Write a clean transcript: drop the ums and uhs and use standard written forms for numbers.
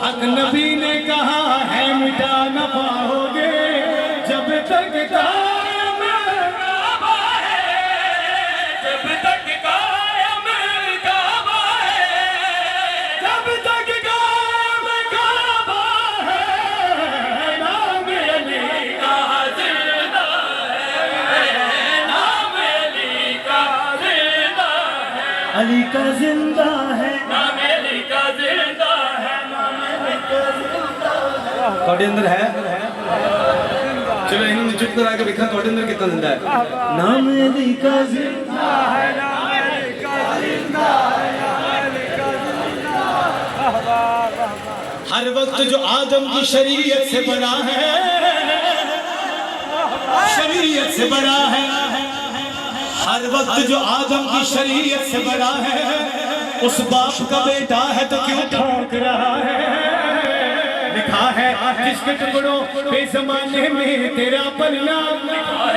हक नबी ने कहा है मिटा न पाओगे जब तक कायम काबा है, जब तक कायम काबा है, जब तक कायम काबा है, नाम अली का जिंदा है, नाम अली का जिंदा है, अली का जिंदा है, नाम अली का जिंदा है, नाम अली का जिंदा है। ਤੁਹਾਡੇ ਅੰਦਰ ਹੈ चलो इन्होंने चुप करा के देखा ਤੁਹਾਡੇ अंदर कितना जिंदा है। नाम अली का जिंदा है, नाम अली का जिंदा है, नाम अली का जिंदा है। हर वक्त जो आदम की शरीयत से बड़ा है, शरीयत से बड़ा है, हर वक्त जो आदम की शरीयत से बड़ा है, उस बाप का बेटा है तो क्यों ठोक रहा है। लिखा है जिसके टुकड़ों पे जमाने में तेरा पन्ना लिखा